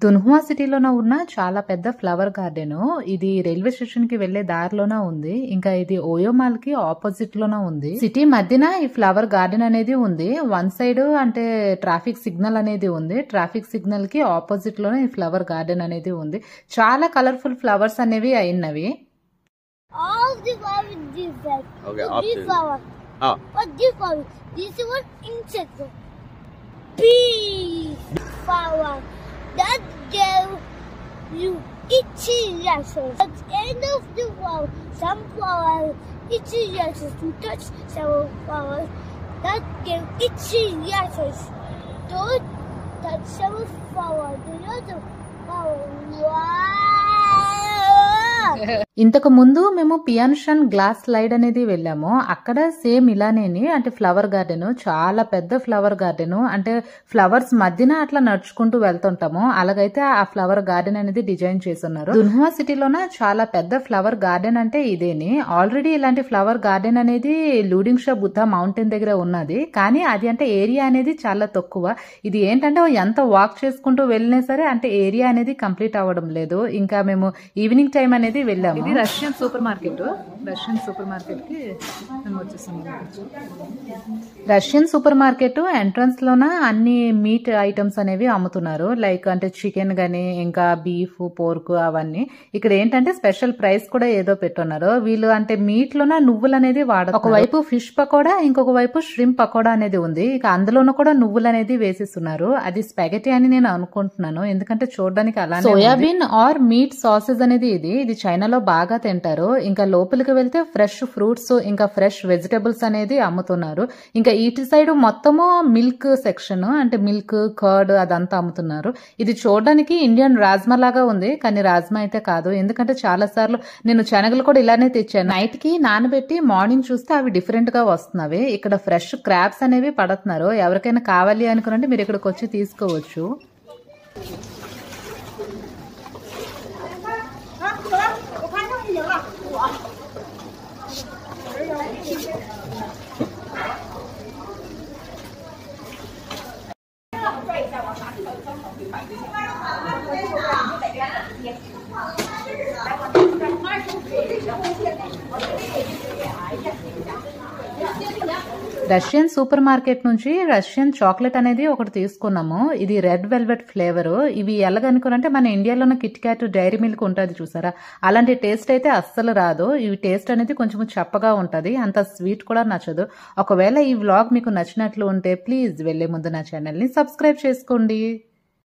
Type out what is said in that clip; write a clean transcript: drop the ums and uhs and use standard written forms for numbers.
దున్హువా సిటీలోన ఉన్న చాలా పెద్ద ఫ్లవర్ గార్డెన్. ఇది రైల్వే స్టేషన్ కి వెళ్లే దారిలోన ఉంది. ఇంకా ఇది ఓయో మాల్ కి ఆపోజిట్ లోన ఉంది. సిటీ మధ్యన ఈ ఫ్లవర్ గార్డెన్ అనేది ఉంది. వన్ సైడ్ అంటే ట్రాఫిక్ సిగ్నల్ అనేది ఉంది. ట్రాఫిక్ సిగ్నల్ కి ఆపోజిట్ లోనే ఈ ఫ్లవర్ గార్డెన్ అనేది ఉంది. చాలా కలర్ఫుల్ ఫ్లవర్స్ అనేవి అయినవి. All the flowers different. Okay, This option. flower. Ah. What this flower? This one insect. Bee flower. That gave you itchy reactions. At the end of the flower, some flowers itchy reactions to touch some flowers. That gave itchy reactions. Don't touch some flower. The other flower. Wow. ఇంతకు ముందు మేము పియాన్షన్ glass slide అనేది వెళ్ళాము. అక్కడ same ఇలానేని అంటే flower garden, చాలా పెద్ద flower garden. అంటే ఫ్లవర్స్ మధ్యన అట్లా నడుచుకుంటూ వెళ్తుంటాము. అలాగైతే ఆ ఫ్లవర్ గార్డెన్ అనేది డిజైన్ చేస్తున్నారు. దున్హువా సిటీలోన చాలా పెద్ద ఫ్లవర్ గార్డెన్ అంటే ఇదేని. ఆల్రెడీ ఇలాంటి ఫ్లవర్ గార్డెన్ అనేది లూడింగ్ షా బుద్ధ మౌంటైన్ దగ్గర ఉన్నది. కానీ అది అంటే ఏరియా అనేది చాలా తక్కువ. ఇది ఏంటంటే ఎంత వాక్ చేసుకుంటూ వెళ్ళినా సరే అంటే ఏరియా అనేది కంప్లీట్ అవ్వడం లేదు. ఇంకా మేము ఈవినింగ్ టైం అనేది వెళ్ళాము. ఇది Russian super market. Russian super market కి మేము వచ్చేసాము. రష్యన్ సూపర్ మార్కెట్ ఎంట్రన్స్ లోన అన్ని మీట్ ఐటమ్స్ అనేవి అమ్ముతున్నారు. లైక్ అంటే చికెన్ గానీ ఇంకా బీఫ్, పోర్క్ అవన్నీ. ఇక్కడ ఏంటంటే స్పెషల్ ప్రైస్ కూడా ఏదో పెట్టున్నారు. వీళ్ళు అంటే మీట్ లోన నువ్వులు అనేది వాడతారు. ఒకవైపు ఫిష్ పకోడా, ఇంకొక వైపు ష్రింప్ పకోడా అనేది ఉంది. ఇక అందులోనూ కూడా నువ్వులు అనేది వేసిస్తున్నారు. అది స్పాగెటీ అని నేను అనుకుంటున్నాను, ఎందుకంటే చూడడానికి అలా. సోయాబీన్ ఆర్ మీట్ సాసెస్ అనేది ఇది చైనాలో బాగా తింటారు. ఇంకా లోపలికి వెళ్తే ఫ్రెష్ ఫ్రూట్స్ ఇంకా ఫ్రెష్ వెజిటబుల్స్ అనేది అమ్ముతున్నారు. ఇంకా ఇటు సైడ్ మొత్తము మిల్క్ సెక్షన్, అంటే మిల్క్, కర్డ్ అదంతా అమ్ముతున్నారు. ఇది చూడడానికి ఇండియన్ రాజ్మా లాగా ఉంది, కానీ రాజ్మా అయితే కాదు. ఎందుకంటే చాలా సార్లు నేను శనగలు కూడా ఇలానే తెచ్చాను. నైట్ కి నానబెట్టి మార్నింగ్ చూస్తే అవి డిఫరెంట్ గా వస్తున్నవి. ఇక్కడ ఫ్రెష్ క్రాబ్స్ అనేవి పడుతున్నారు. ఎవరికైనా కావాలి అనుకునంటే మీరు ఇక్కడికి వచ్చి తీసుకోవచ్చు. రష్యన్ సూపర్ మార్కెట్ నుంచి రష్యన్ చాక్లెట్ అనేది ఒకటి తీసుకున్నాము. ఇది రెడ్ వెల్వెట్ ఫ్లేవర్. ఇవి ఎలాగనుకోనంటే మన ఇండియాలోనే కిట్ క్యాట్, డైరీ మిల్క్ ఉంటుంది చూసారా, అలాంటి టేస్ట్ అయితే అస్సలు రాదు. ఇవి టేస్ట్ అనేది కొంచెం చప్పగా ఉంటది, అంత స్వీట్ కూడా నచ్చదు. ఒకవేళ ఈ వ్లాగ్ మీకు నచ్చినట్లు ఉంటే ప్లీజ్ వెళ్లే ముందు నా ఛానల్ ని సబ్స్క్రైబ్ చేసుకోండి.